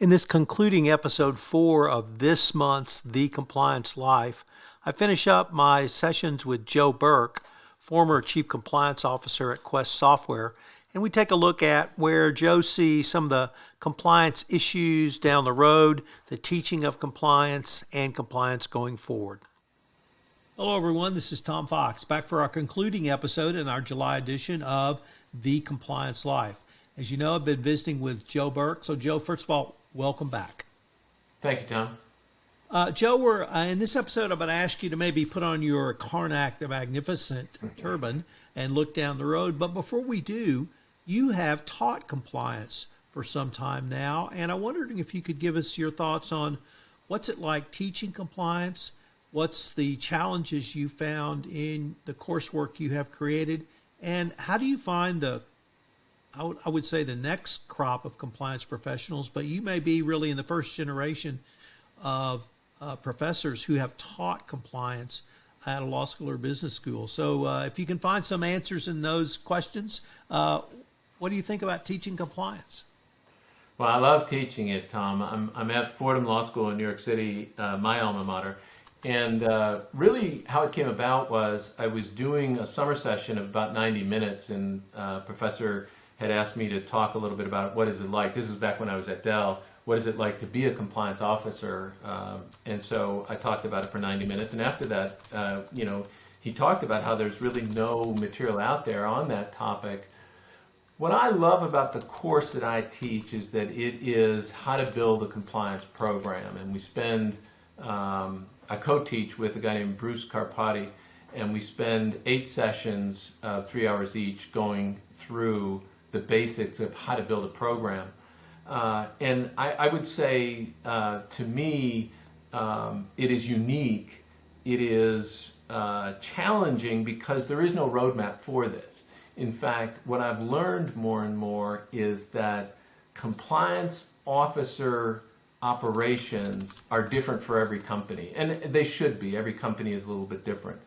In this concluding episode 4 of this month's The Compliance Life, I finish up my sessions with Joe Burke, former Chief Compliance Officer at Quest Software, and we take a look at where Joe sees some of the compliance issues down the road, the teaching of compliance, and compliance going forward. Hello, everyone. This is Tom Fox, back for our concluding episode in our July edition of The Compliance Life. As you know, I've been visiting with Joe Burke. So, Joe, first of all, welcome back. Thank you, Tom. Joe, we're in this episode, I'm going to ask you to maybe put on your Karnak the Magnificent turban and look down the road. But before we do, you have taught compliance for some time now, and I'm wondering if you could give us your thoughts on what's it like teaching compliance, what's the challenges you found in the coursework you have created, and how do you find I would say the next crop of compliance professionals, but you may be really in the first generation of professors who have taught compliance at a law school or business school. So if you can find some answers in those questions, what do you think about teaching compliance? Well, I love teaching it, Tom. I'm at Fordham Law School in New York City, my alma mater. And really how it came about was I was doing a summer session of about 90 minutes, and Professor had asked me to talk a little bit about what is it like. This is back when I was at Dell. What is it like to be a compliance officer? And so I talked about it for 90 minutes. And after that, he talked about how there's really no material out there on that topic. What I love about the course that I teach is that it is how to build a compliance program. And we spend, I co-teach with a guy named Bruce Carpati, and we spend 8 sessions, 3 hours each, going through the basics of how to build a program. And I would say, to me, it is unique. It is challenging because there is no roadmap for this. In fact, what I've learned more and more is that compliance officer operations are different for every company. And they should be. Every company is a little bit different.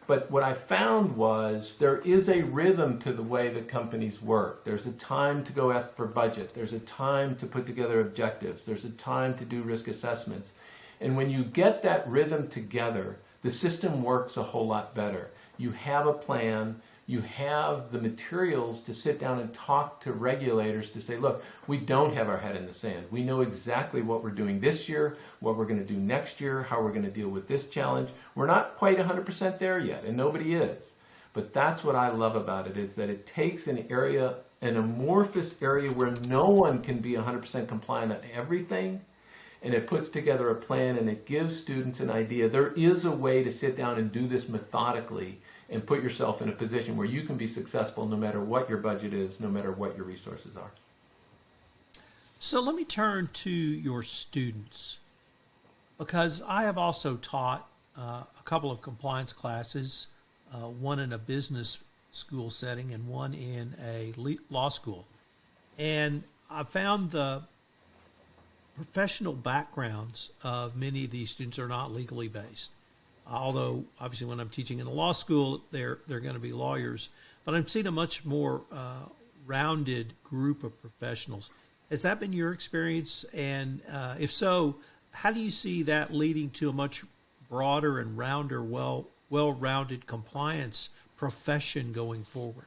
But what I found was there is a rhythm to the way that companies work. There's a time to go ask for budget. There's a time to put together objectives. There's a time to do risk assessments. And when you get that rhythm together, the system works a whole lot better. You have a plan. You have the materials to sit down and talk to regulators to say, look, we don't have our head in the sand. We know exactly what we're doing this year, what we're going to do next year, how we're going to deal with this challenge. We're not quite 100% there yet, and nobody is. But that's what I love about it, is that it takes an area, an amorphous area where no one can be 100% compliant on everything, and it puts together a plan, and it gives students an idea. There is a way to sit down and do this methodically and put yourself in a position where you can be successful no matter what your budget is, no matter what your resources are. So let me turn to your students, because I have also taught a couple of compliance classes, one in a business school setting and one in a law school. And I found the professional backgrounds of many of these students are not legally based. Although, obviously, when I'm teaching in a law school, they're going to be lawyers. But I'm seeing a much more rounded group of professionals. Has that been your experience? And if so, how do you see that leading to a much broader and rounder, well-rounded compliance profession going forward?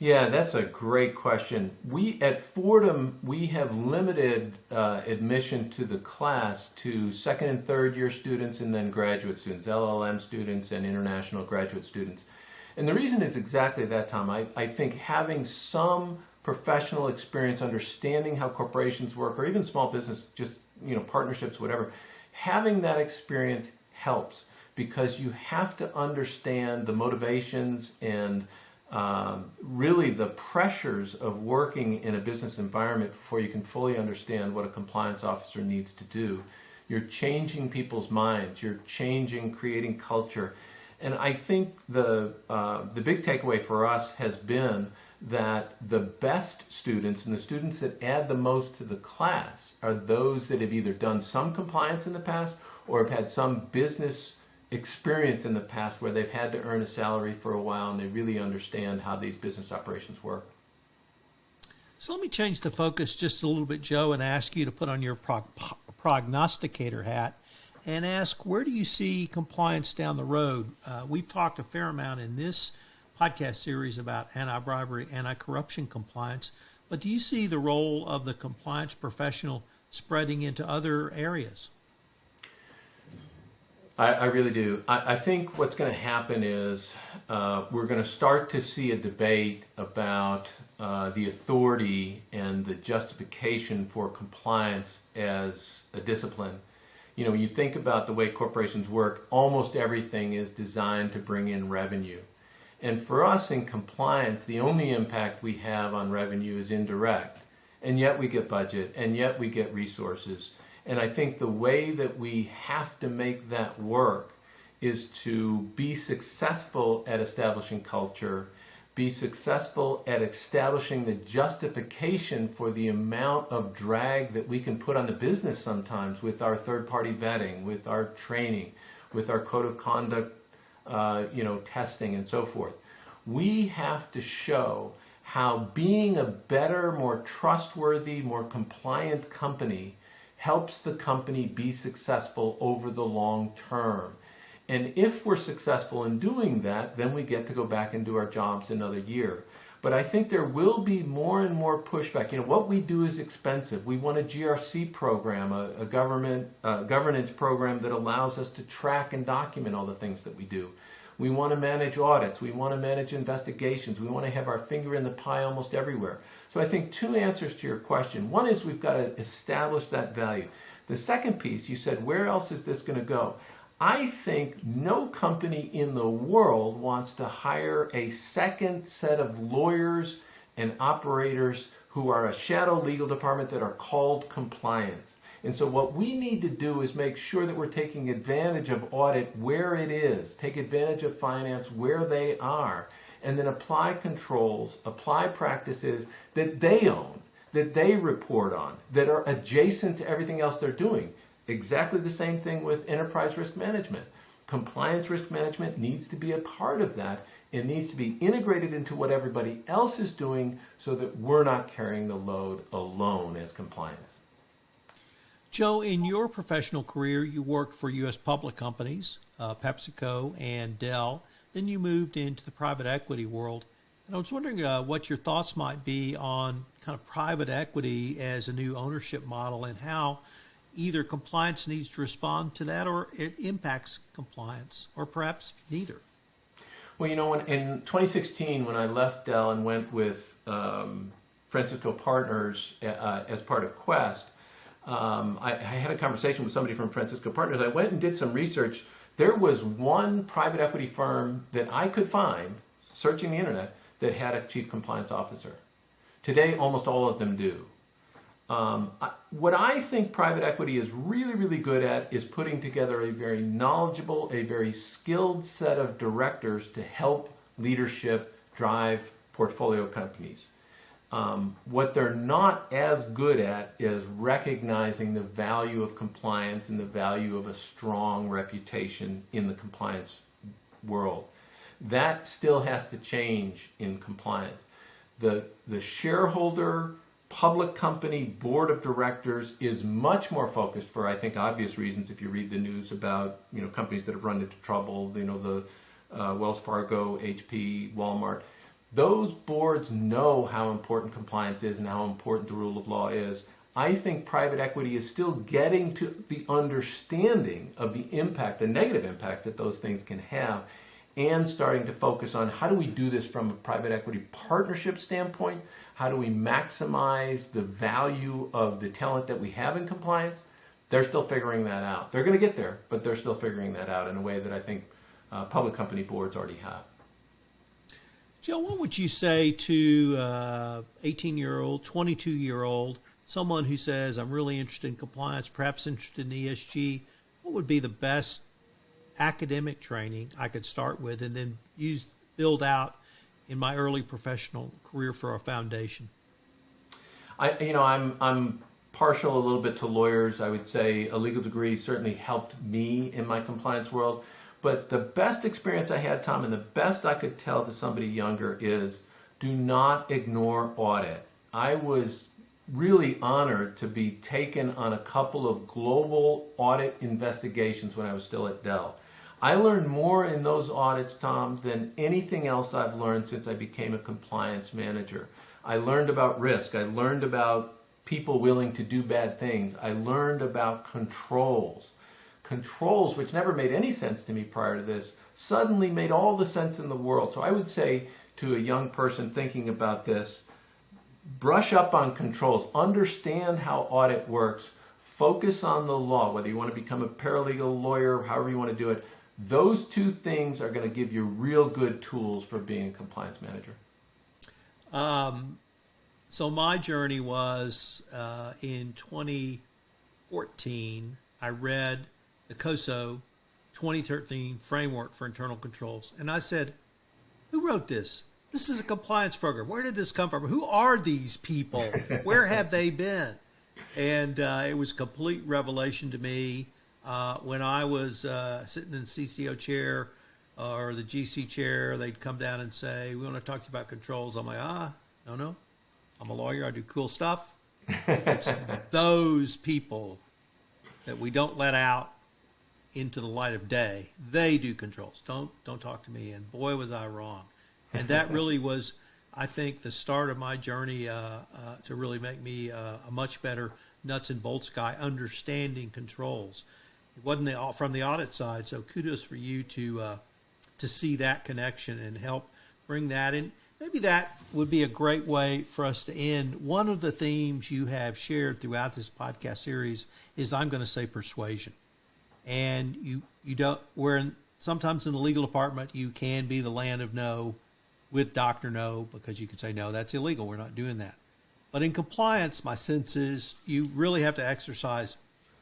Yeah, that's a great question. We at Fordham, we have limited admission to the class to second and third year students, and then graduate students, LLM students and international graduate students. And the reason is exactly that, Tom. I think having some professional experience, understanding how corporations work, or even small business, just partnerships, whatever, having that experience helps, because you have to understand the motivations and really the pressures of working in a business environment before you can fully understand what a compliance officer needs to do. You're changing people's minds. You're creating culture. And I think the big takeaway for us has been that the best students and the students that add the most to the class are those that have either done some compliance in the past or have had some business experience in the past where they've had to earn a salary for a while and they really understand how these business operations work. So let me change the focus just a little bit, Joe, and ask you to put on your prognosticator hat and ask, where do you see compliance down the road? We've talked a fair amount in this podcast series about anti-bribery, anti-corruption compliance, but do you see the role of the compliance professional spreading into other areas? I really do. I think what's going to happen is we're going to start to see a debate about the authority and the justification for compliance as a discipline. You know, when you think about the way corporations work, almost everything is designed to bring in revenue. And for us in compliance, the only impact we have on revenue is indirect. And yet we get budget, and yet we get resources. And I think the way that we have to make that work is to be successful at establishing culture, be successful at establishing the justification for the amount of drag that we can put on the business sometimes with our third-party vetting, with our training, with our code of conduct, testing and so forth. We have to show how being a better, more trustworthy, more compliant company helps the company be successful over the long term. And if we're successful in doing that, then we get to go back and do our jobs another year. But I think there will be more and more pushback. You know, what we do is expensive. We want a GRC program, a governance program that allows us to track and document all the things that we do. We want to manage audits. We want to manage investigations. We want to have our finger in the pie almost everywhere. So I think two answers to your question. One is we've got to establish that value. The second piece, you said, where else is this going to go? I think no company in the world wants to hire a second set of lawyers and operators who are a shadow legal department that are called compliance. And so what we need to do is make sure that we're taking advantage of audit where it is, take advantage of finance where they are, and then apply controls, apply practices that they own, that they report on, that are adjacent to everything else they're doing. Exactly the same thing with enterprise risk management. Compliance risk management needs to be a part of that. It needs to be integrated into what everybody else is doing so that we're not carrying the load alone as compliance. Joe, in your professional career, you worked for U.S. public companies, PepsiCo and Dell. Then you moved into the private equity world. And I was wondering what your thoughts might be on kind of private equity as a new ownership model and how either compliance needs to respond to that or it impacts compliance, or perhaps neither. Well, you know, in 2016, when I left Dell and went with Francisco Partners as part of Quest, I had a conversation with somebody from Francisco Partners. I went and did some research. There was one private equity firm that I could find, searching the internet, that had a chief compliance officer. Today, almost all of them do. What I think private equity is really, really good at is putting together a very knowledgeable, a very skilled set of directors to help leadership drive portfolio companies. What they're not as good at is recognizing the value of compliance and the value of a strong reputation in the compliance world. That still has to change in compliance. The shareholder public company board of directors is much more focused, for I think obvious reasons, if you read the news about companies that have run into trouble, the Wells Fargo, HP, Walmart. Those boards know how important compliance is and how important the rule of law is. I think private equity is still getting to the understanding of the impact, the negative impacts that those things can have, and starting to focus on how do we do this from a private equity partnership standpoint? How do we maximize the value of the talent that we have in compliance? They're still figuring that out. They're going to get there, but they're still figuring that out in a way that I think public company boards already have. Joe, what would you say to 18-year-old, 22-year-old, someone who says, I'm really interested in compliance, perhaps interested in ESG? What would be the best academic training I could start with and then build out in my early professional career for a foundation? I'm partial a little bit to lawyers. I would say a legal degree certainly helped me in my compliance world. But the best experience I had, Tom, and the best I could tell to somebody younger is do not ignore audit. I was really honored to be taken on a couple of global audit investigations when I was still at Dell. I learned more in those audits, Tom, than anything else I've learned since I became a compliance manager. I learned about risk. I learned about people willing to do bad things. I learned about controls. Controls, which never made any sense to me prior to this, suddenly made all the sense in the world. So I would say to a young person thinking about this, brush up on controls, understand how audit works, focus on the law, whether you want to become a paralegal, lawyer, however you want to do it. Those two things are going to give you real good tools for being a compliance manager. So my journey was in 2014, I read the COSO 2013 Framework for Internal Controls. And I said, who wrote this? This is a compliance program. Where did this come from? Who are these people? Where have they been? And it was a complete revelation to me when I was sitting in the CCO chair or the GC chair. They'd come down and say, we want to talk to you about controls. I'm like, no. I'm a lawyer. I do cool stuff. It's those people that we don't let out into the light of day. They do controls. Don't talk to me. And boy, was I wrong. And that really was, I think, the start of my journey to really make me a much better nuts and bolts guy, understanding controls. It wasn't from the audit side, so kudos for you to see that connection and help bring that in. Maybe that would be a great way for us to end. One of the themes you have shared throughout this podcast series is, I'm going to say, persuasion. And you don't, sometimes in the legal department, you can be the land of no with Dr. No, because you can say, no, that's illegal. We're not doing that. But in compliance, my sense is you really have to exercise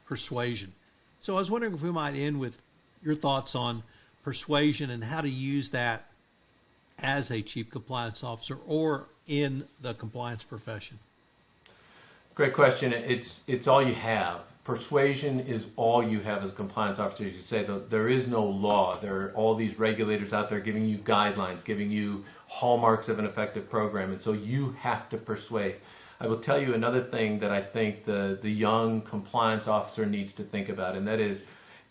persuasion. So I was wondering if we might end with your thoughts on persuasion and how to use that as a chief compliance officer or in the compliance profession. Great question. It's all you have. Persuasion is all you have as a compliance officer. As you say, there is no law. There are all these regulators out there giving you guidelines, giving you hallmarks of an effective program, and so you have to persuade. I will tell you another thing that I think the young compliance officer needs to think about, and that is,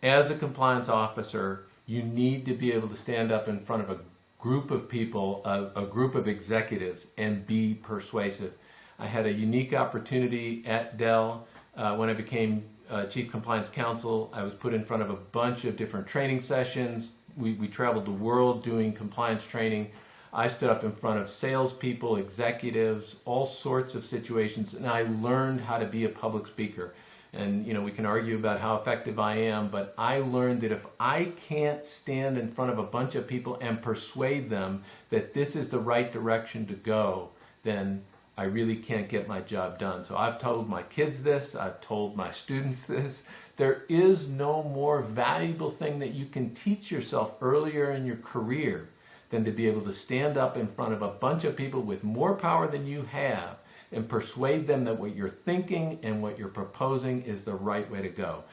as a compliance officer, you need to be able to stand up in front of a group of people, a group of executives, and be persuasive. I had a unique opportunity at Dell. When I became Chief Compliance Counsel, I was put in front of a bunch of different training sessions. We traveled the world doing compliance training. I stood up in front of salespeople, executives, all sorts of situations, and I learned how to be a public speaker. And we can argue about how effective I am, but I learned that if I can't stand in front of a bunch of people and persuade them that this is the right direction to go, then I really can't get my job done. So I've told my kids this, I've told my students this. There is no more valuable thing that you can teach yourself earlier in your career than to be able to stand up in front of a bunch of people with more power than you have and persuade them that what you're thinking and what you're proposing is the right way to go.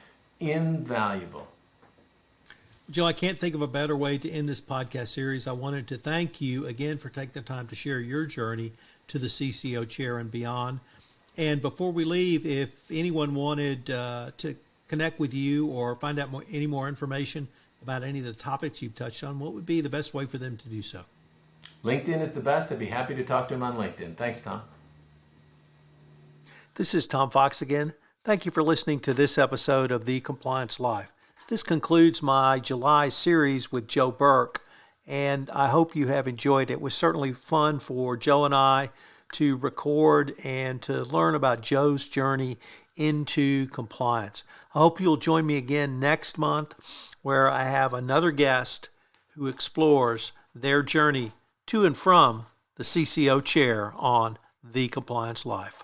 Invaluable. Joe, I can't think of a better way to end this podcast series. I wanted to thank you again for taking the time to share your journey to the CCO chair and beyond. And before we leave, if anyone wanted to connect with you or find out any more information about any of the topics you've touched on, what would be the best way for them to do so? LinkedIn is the best. I'd be happy to talk to them on LinkedIn. Thanks, Tom. This is Tom Fox again. Thank you for listening to this episode of The Compliance Life. This concludes my July series with Joe Burke, and I hope you have enjoyed it. It was certainly fun for Joe and I to record and to learn about Joe's journey into compliance. I hope you'll join me again next month, where I have another guest who explores their journey to and from the CCO chair on The Compliance Life.